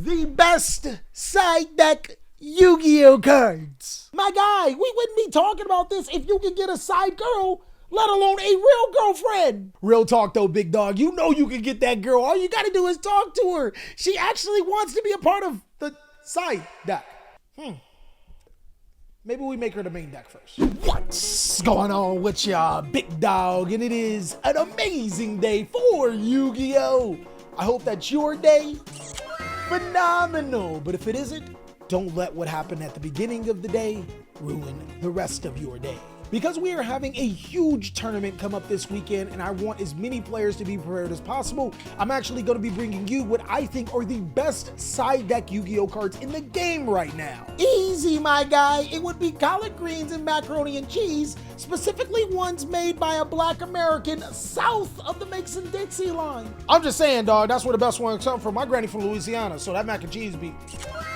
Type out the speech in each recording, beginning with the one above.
the best side deck Yu-Gi-Oh cards. My guy, we wouldn't be talking about this if you could get a side girl, let alone a real girlfriend. Real talk though, big dog, you know you can get that girl. All you gotta do is talk to her. She actually wants to be a part of the side deck. Maybe we make her the main deck first. What's going on with ya, big dog? And it is an amazing day for Yu-Gi-Oh! I hope that's your day. Phenomenal. But if it isn't, don't let what happened at the beginning of the day ruin the rest of your day. Because we are having a huge tournament come up this weekend and I want as many players to be prepared as possible, I'm actually going to be bringing you what I think are the best side deck Yu-Gi-Oh cards in the game right now. Easy, my guy. It would be collard greens and macaroni and cheese, specifically ones made by a Black American south of the Mason-Dixie line. I'm just saying, dog, that's where the best ones come from. My granny from Louisiana, so that mac and cheese be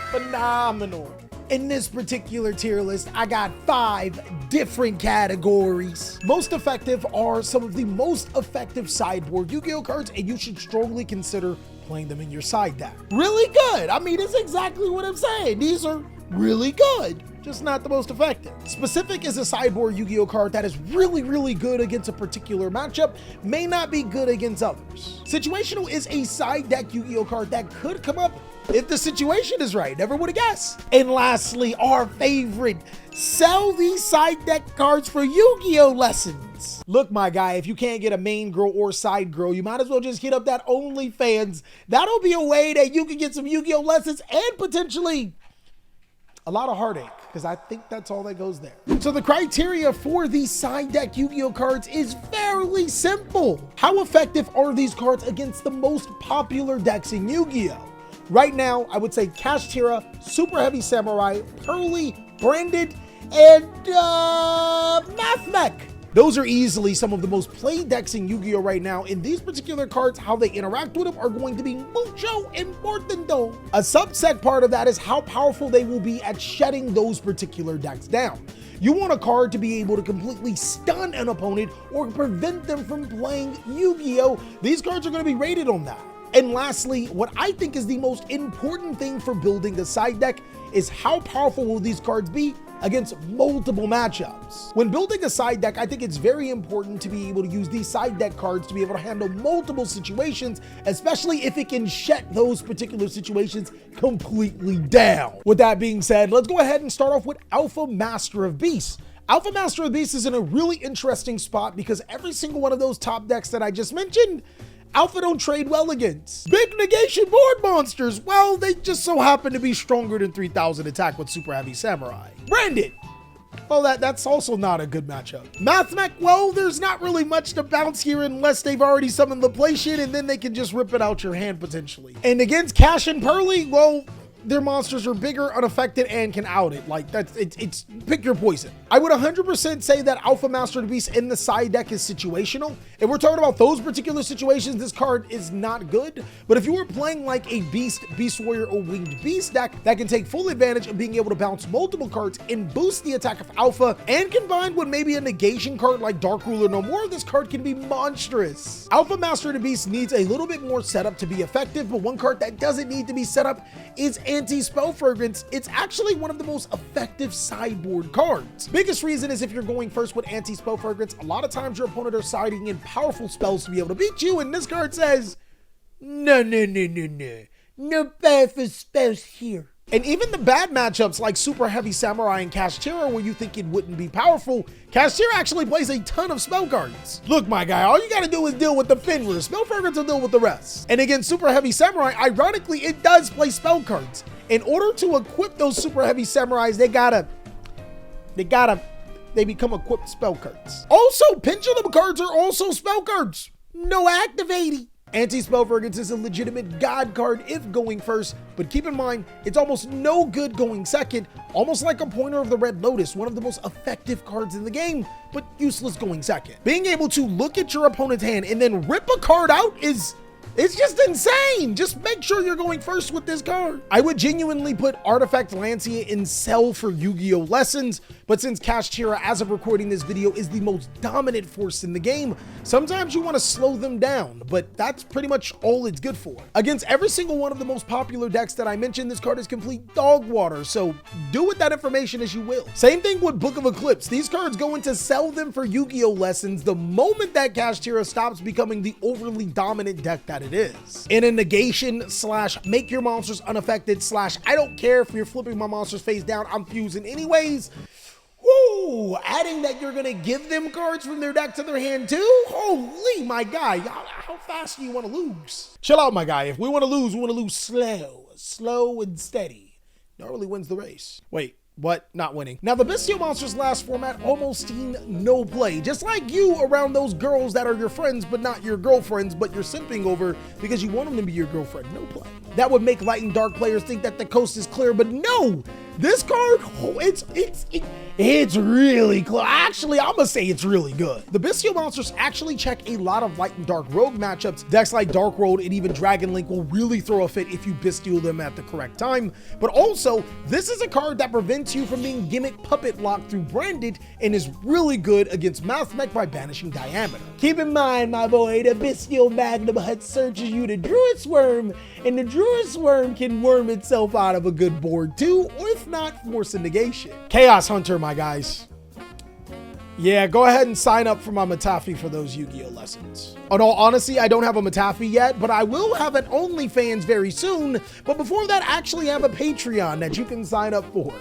phenomenal. In this particular tier list, I got 5 different categories. Most effective are some of the most effective sideboard Yu-Gi-Oh cards, and you should strongly consider playing them in your side deck. Really good. I mean, it's exactly what I'm saying. These are really good, just not the most effective. Specific is a sideboard Yu-Gi-Oh card that is really good against a particular matchup, may not be good against others. Situational is a side deck Yu-Gi-Oh card that could come up if the situation is right. Never would have guessed. And lastly, our favorite, sell these side deck cards for Yu-Gi-Oh lessons. Look, my guy, if you can't get a main girl or side girl, you might as well just hit up that OnlyFans. That'll be a way that you can get some Yu-Gi-Oh lessons and potentially a lot of heartache, because I think that's all that goes there. So the criteria for these side deck Yu-Gi-Oh cards is fairly simple. How effective are these cards against the most popular decks in Yu-Gi-Oh? Right now, I would say Kashtira, Super Heavy Samurai, Pearly, Branded, and Mathmech. Those are easily some of the most played decks in Yu-Gi-Oh right now, and these particular cards, how they interact with them are going to be mucho importante. A subset part of that is how powerful they will be at shutting those particular decks down. You want a card to be able to completely stun an opponent or prevent them from playing Yu-Gi-Oh. These cards are going to be rated on that. And lastly, what I think is the most important thing for building a side deck is how powerful will these cards be against multiple matchups. When building a side deck, I think it's very important to be able to use these side deck cards to be able to handle multiple situations, especially if it can shut those particular situations completely down. With that being said, let's go ahead and start off with Alpha Master of Beasts. Alpha Master of Beasts is in a really interesting spot because every single one of those top decks that I just mentioned, Alpha don't trade well against. Big negation board monsters, well, they just so happen to be stronger than 3000 attack with Super Heavy Samurai. Branded, well, that's also not a good matchup. Mathmech, well, there's not really much to bounce here unless they've already summoned the play shit and then they can just rip it out your hand potentially. And against Cash and Pearly, well, their monsters are bigger, unaffected, and can out it. Like, it's pick your poison. I would 100% say that Alpha Master of the Beast in the side deck is situational. If we're talking about those particular situations, this card is not good. But if you were playing like a Beast Warrior, or Winged Beast deck that can take full advantage of being able to bounce multiple cards and boost the attack of Alpha, and combined with maybe a negation card like Dark Ruler No More, this card can be monstrous. Alpha Master of the Beast needs a little bit more setup to be effective, but one card that doesn't need to be set up is Anti-Spell Fragrance. It's actually one of the most effective sideboard cards. Biggest reason is if you're going first with Anti-Spell Fragrance, a lot of times your opponent are siding in powerful spells to be able to beat you, and this card says, no powerful spells here. And even the bad matchups like Super Heavy Samurai and Kashtira, where you think it wouldn't be powerful, Kashtira actually plays a ton of spell cards. Look, my guy, all you gotta do is deal with the Fenrir. Spell Fragrance will deal with the rest. And against Super Heavy Samurai, ironically, it does play spell cards. In order to equip those Super Heavy Samurais, they become equipped spell cards. Also, Pendulum cards are also spell cards. No activating. Anti-Spell Fragrance is a legitimate god card if going first, but keep in mind, it's almost no good going second, almost like a Pointer of the Red Lotus, one of the most effective cards in the game, but useless going second. Being able to look at your opponent's hand and then rip a card out is It's just insane. Just make sure you're going first with this card. I would genuinely put Artifact Lancia in sell for Yu-Gi-Oh! Lessons, but since Kashtira, as of recording this video, is the most dominant force in the game, sometimes you want to slow them down, but that's pretty much all it's good for. Against every single one of the most popular decks that I mentioned, this card is complete dog water, so do with that information as you will. Same thing with Book of Eclipse. These cards go into sell them for Yu-Gi-Oh! Lessons the moment that Kashtira stops becoming the overly dominant deck that it is. In a negation slash make your monsters unaffected slash I don't care if you're flipping my monsters face down, I'm fusing anyways. Woo! Adding that you're gonna give them cards from their deck to their hand too? Holy, my guy, how fast do you want to lose? Chill out, my guy. If we want to lose slow and steady. Normally wins the race. Wait. What? Not winning. Now, the Bestial Monsters last format almost seen no play. Just like you around those girls that are your friends, but not your girlfriends, but you're simping over because you want them to be your girlfriend. No play. That would make Light and Dark players think that the coast is clear, but no! This card, it's really close. Actually, I'm gonna say it's really good. The Bestial Monsters actually check a lot of Light and Dark Rogue matchups. Decks like Dark World and even Dragon Link will really throw a fit if you Bestial them at the correct time. But also, this is a card that prevents you from being gimmick puppet locked through Branded and is really good against Math Mech by banishing Diameter. Keep in mind, my boy, the Bestial Magnum Hut searches you to Druid Swarm, and the Druid Swarm can worm itself out of a good board too, or if not, force a negation. Chaos Hunter, my guys. Yeah, go ahead and sign up for my Matafi for those Yu-Gi-Oh! Lessons. In all honesty, I don't have a Matafi yet, but I will have an OnlyFans very soon. But before that, I actually have a Patreon that you can sign up for.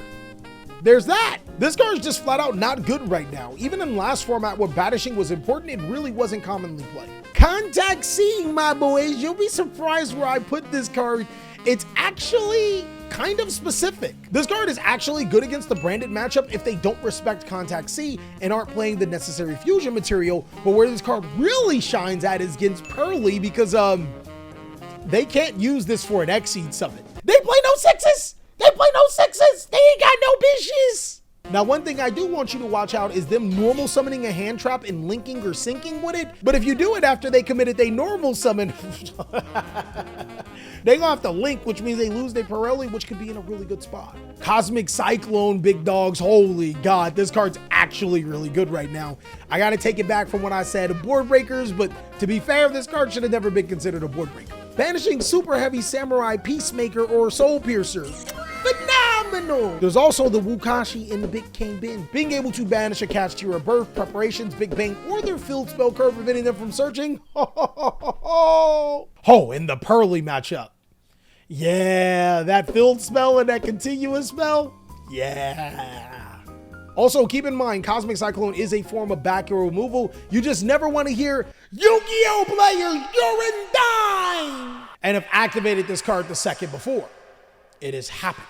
There's that. This card is just flat out not good right now. Even in last format where banishing was important, it really wasn't commonly played. Contact Seeing, my boys. You'll be surprised where I put this card. It's actually kind of specific. This card is actually good against the Branded matchup if they don't respect Contact C and aren't playing the necessary fusion material, but where this card really shines at is against Pearly because they can't use this for an Xseed summon. They play no sixes! They play no sixes! They ain't got no bitches! Now, one thing I do want you to watch out is them normal summoning a hand trap and linking or syncing with it. But if you do it after they committed they normal summon, they gonna have to link, which means they lose their Pirelli, which could be in a really good spot. Cosmic Cyclone, big dogs. Holy God, this card's actually really good right now. I gotta take it back from when I said board breakers, but to be fair, this card should have never been considered a board breaker. Banishing Super Heavy Samurai, Peacemaker, or Soul Piercer. Phenomenal! There's also the Wukashi and the Big King Bin. Being able to banish a Kashtira Birth, Preparations, Big Bang, or their field spell card, preventing them from searching. Oh, in the Pearly matchup. Yeah, that field spell and that continuous spell. Yeah. Also, keep in mind, Cosmic Cyclone is a form of back row removal. You just never want to hear, Yu-Gi-Oh! Players, you're in dime! And have activated this card the second before. It has happened.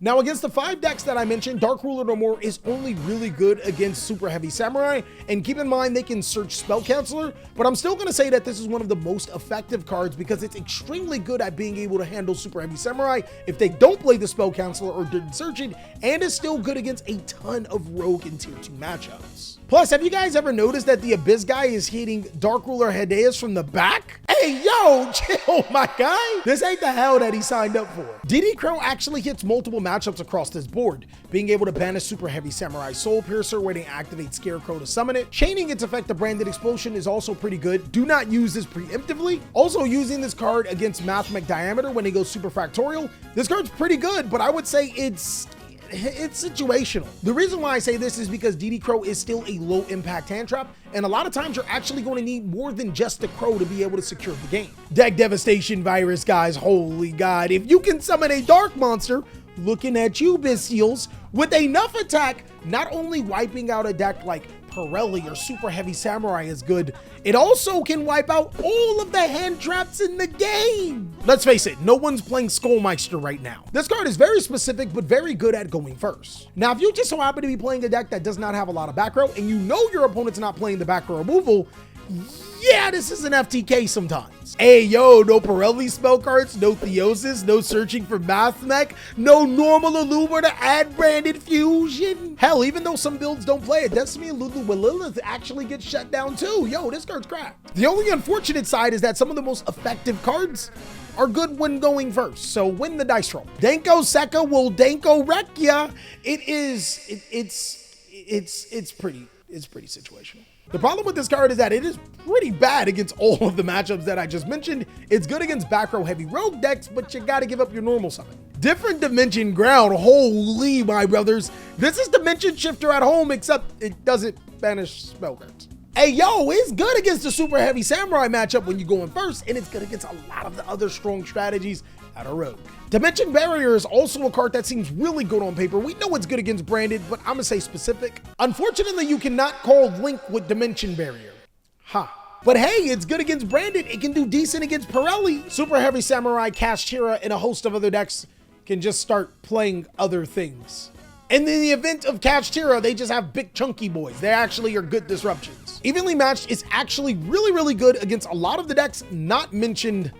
Now, against the 5 decks that I mentioned, Dark Ruler No More is only really good against Super Heavy Samurai, and keep in mind they can search Spell Counselor, but I'm still going to say that this is one of the most effective cards because it's extremely good at being able to handle Super Heavy Samurai if they don't play the Spell Counselor or didn't search it, and is still good against a ton of Rogue and Tier 2 matchups. Plus, have you guys ever noticed that the Abyss guy is hitting Dark Ruler Hedayas from the back? Hey, yo, chill, my guy. This ain't the hell that he signed up for. DD Crow actually hits multiple matchups across this board, being able to banish Super Heavy Samurai Soul Piercer when they activate Scarecrow to summon it. Chaining its effect to Branded Explosion is also pretty good. Do not use this preemptively. Also, using this card against Math Mech Diameter when they go Super Factorial. This card's pretty good, but I would say it's situational. The reason why I say this is because DD Crow is still a low impact hand trap, and a lot of times you're actually going to need more than just the Crow to be able to secure the game. Deck Devastation Virus, guys. Holy God. If you can summon a dark monster, looking at you, Bestials, with enough attack, not only wiping out a deck like Pirelli or Super Heavy Samurai is good, it also can wipe out all of the hand traps in the game. Let's face it, no one's playing Skullmeister right now. This card is very specific, but very good at going first. Now, if you just so happen to be playing a deck that does not have a lot of back row, and you know your opponent's not playing the back row removal, yeah, this is an FTK sometimes. cards. Hey, yo, no Pirelli spell cards, no Theosis, no searching for Math Mech, no normal Illuma to add branded fusion. Hell, even though some builds don't play it, Destiny and Lilith actually get shut down too. Yo, this card's cracked. The only unfortunate side is that some of the most effective cards are good when going first, so win the dice roll. Danko Seka will Danko wreck ya. It's pretty situational. The problem with this card is that it is pretty bad against all of the matchups that I just mentioned. It's good against back row heavy rogue decks, but you gotta give up your normal summon. Different dimension ground, holy my brothers. This is Dimension Shifter at home, except it doesn't banish spell cards. Hey, yo, it's good against the super heavy samurai matchup when you go in first, and it's good against a lot of the other strong strategies at a rogue. Dimension Barrier is also a card that seems really good on paper. We know it's good against branded, but I'm gonna say specific. Unfortunately, you cannot call Link with Dimension Barrier. Ha. But hey, it's good against branded. It can do decent against Pirelli. Super heavy samurai, Kashtira, and a host of other decks can just start playing other things. And in the event of Kashtira, they just have big chunky boys. They actually are good disruptions. Evenly Matched is actually really good against a lot of the decks not mentioned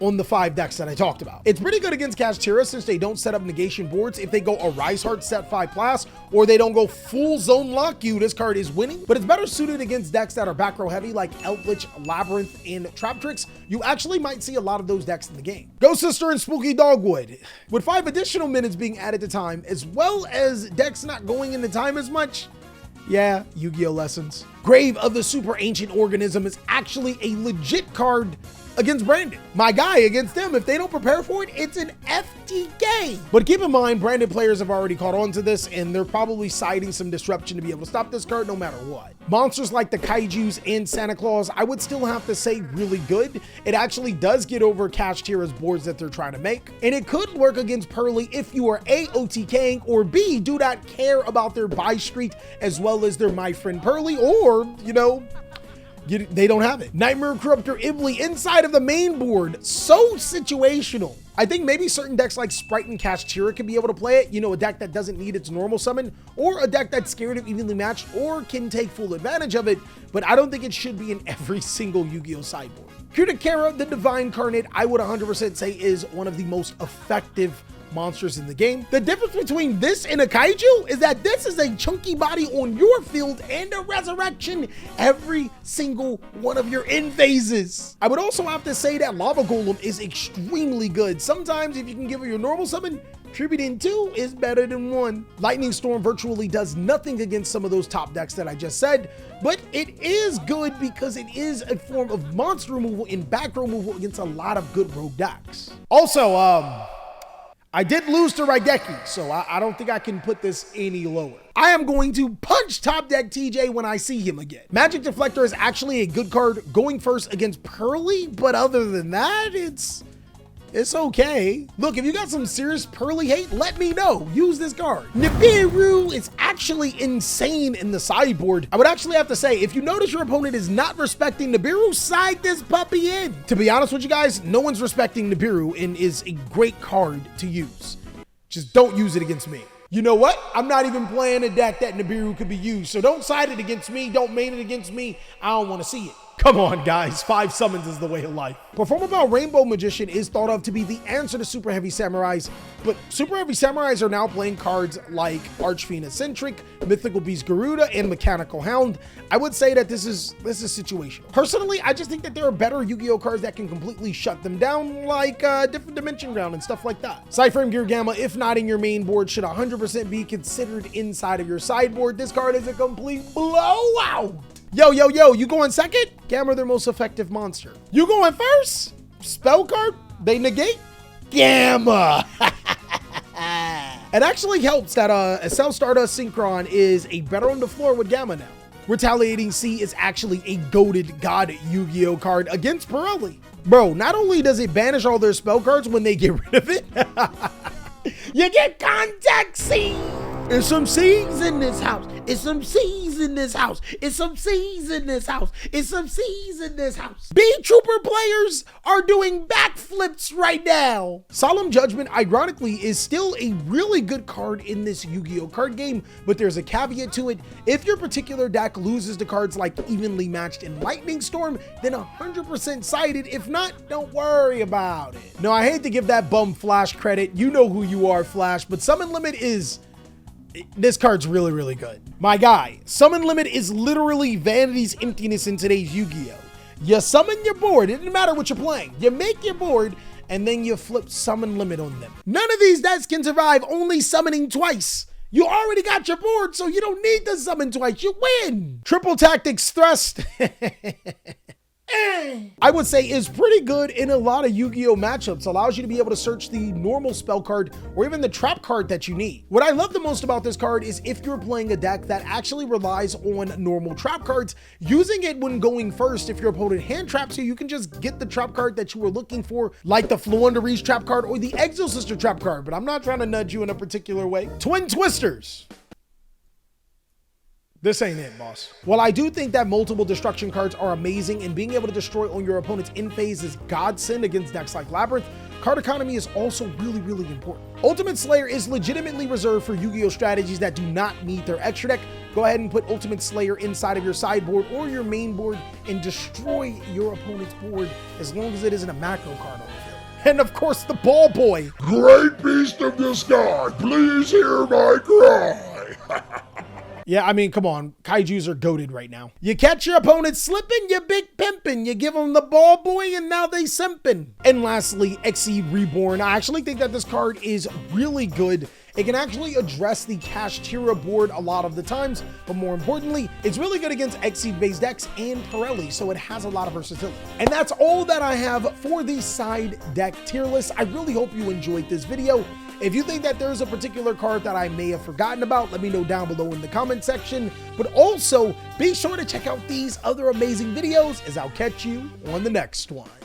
on the 5 decks that I talked about. It's pretty good against Kashtira since they don't set up negation boards. If they go a Rise Heart set 5 blast, or they don't go full zone lock you, this card is winning. But it's better suited against decks that are back row heavy like Eldritch, Labyrinth, and Trap Tricks. You actually might see a lot of those decks in the game. Ghost Sister and Spooky Dogwood. With 5 additional minutes being added to time, as well as decks not going into time as much, yeah, Yu-Gi-Oh! Lessons. Grave of the Super Ancient Organism is actually a legit card against Brandon. My guy, against them, if they don't prepare for it, it's an FTK. But keep in mind, Brandon players have already caught on to this, and they're probably citing some disruption to be able to stop this card no matter what. Monsters like the Kaijus and Santa Claus, I would still have to say really good. It actually does get over Kashtira's boards that they're trying to make, and it could work against Pearly if you are A, OTKing, or B, do not care about their buy streak as well as their My Friend Pearly, or, you know, they don't have it. Nightmare Corruptor Ibli inside of the main board. So situational. I think maybe certain decks like Sprite and Kashtira can be able to play it. You know, a deck that doesn't need its normal summon, or a deck that's scared of evenly matched, or can take full advantage of it. But I don't think it should be in every single Yu-Gi-Oh! Sideboard. Kutakara, the Divine Carnate, I would 100% say is one of the most effective monsters in the game. The difference between this and a kaiju is that this is a chunky body on your field and a resurrection every single one of your end phases. I would also have to say that Lava Golem is extremely good. Sometimes if you can give her your normal summon, Tributing 2 is better than 1. Lightning Storm virtually does nothing against some of those top decks that I just said, but it is good because it is a form of monster removal and back row removal against a lot of good rogue decks. Also, I did lose to Raigeki, so I don't think I can put this any lower. I am going to punch top deck TJ when I see him again. Magic Deflector is actually a good card going first against Pearly, but other than that, it's okay. Look, if you got some serious Pearly hate, let me know. Use this card. Nibiru is actually insane in the sideboard. I would actually have to say, if you notice your opponent is not respecting Nibiru, side this puppy in. To be honest with you guys, no one's respecting Nibiru and is a great card to use. Just don't use it against me. You know what? I'm not even playing a deck that Nibiru could be used, so don't side it against me. Don't main it against me. I don't want to see it. Come on, guys. 5 summons is the way of life. Performable Rainbow Magician is thought of to be the answer to Super Heavy Samurais, but Super Heavy Samurais are now playing cards like Archfiend Eccentric, Mythical Beast Garuda, and Mechanical Hound. I would say that this is situational. Personally, I just think that there are better Yu-Gi-Oh! Cards that can completely shut them down, like Different Dimension Ground and stuff like that. Cypher and Gear Gamma, if not in your main board, should 100% be considered inside of your sideboard. This card is a complete blowout. Yo, you going second? Gamma, their most effective monster. You going first? Spell card? They negate? Gamma. It actually helps that Cell Stardust Synchron is a better on the floor with Gamma now. Retaliating Sea is actually a goated God Yu-Gi-Oh! Card against Pirelli. Bro, not only does it banish all their spell cards when they get rid of it, you get Contact Sea. There's some seeds in this house. It's some C's in this house. It's some C's in this house. It's some C's in this house. B-Trooper players are doing backflips right now. Solemn Judgment, ironically, is still a really good card in this Yu-Gi-Oh card game, but there's a caveat to it. If your particular deck loses to cards like Evenly Matched and Lightning Storm, then 100% sided. If not, don't worry about it. No, I hate to give that bum Flash credit. You know who you are, Flash, but Summon Limit is... this card's really, really good. My guy, Summon Limit is literally Vanity's Emptiness in today's Yu-Gi-Oh! You summon your board, it doesn't matter what you're playing. You make your board, and then you flip Summon Limit on them. None of these decks can survive only summoning twice. You already got your board, so you don't need to summon twice. You win. Triple Tactics Thrust. I would say is pretty good in a lot of Yu-Gi-Oh matchups. Allows you to be able to search the normal spell card or even the trap card that you need. What I love the most about this card is if you're playing a deck that actually relies on normal trap cards, using it when going first if your opponent hand traps you, you can just get the trap card that you were looking for, like the Fluunderese trap card or the Exo Sister trap card, but I'm not trying to nudge you in a particular way. Twin Twisters. This ain't it, boss. While I do think that multiple destruction cards are amazing and being able to destroy on your opponent's in phase is godsend against decks like Labyrinth, card economy is also really, really important. Ultimate Slayer is legitimately reserved for Yu-Gi-Oh strategies that do not need their extra deck. Go ahead and put Ultimate Slayer inside of your sideboard or your main board and destroy your opponent's board as long as it isn't a macro card on the field. And of course, the Ball Boy. Great beast of the sky, please hear my cry. Yeah, I mean, come on. Kaijus are goated right now. You catch your opponent slipping, you big pimpin'. You give them the Ball Boy, and now they simpin'. And lastly, Exceed Reborn. I actually think that this card is really good. It can actually address the Kashtira board a lot of the times, but more importantly, it's really good against Exceed-based decks and Pirelli, so it has a lot of versatility. And that's all that I have for the side deck tier list. I really hope you enjoyed this video. If you think that there's a particular card that I may have forgotten about, let me know down below in the comment section. But also, be sure to check out these other amazing videos, as I'll catch you on the next one.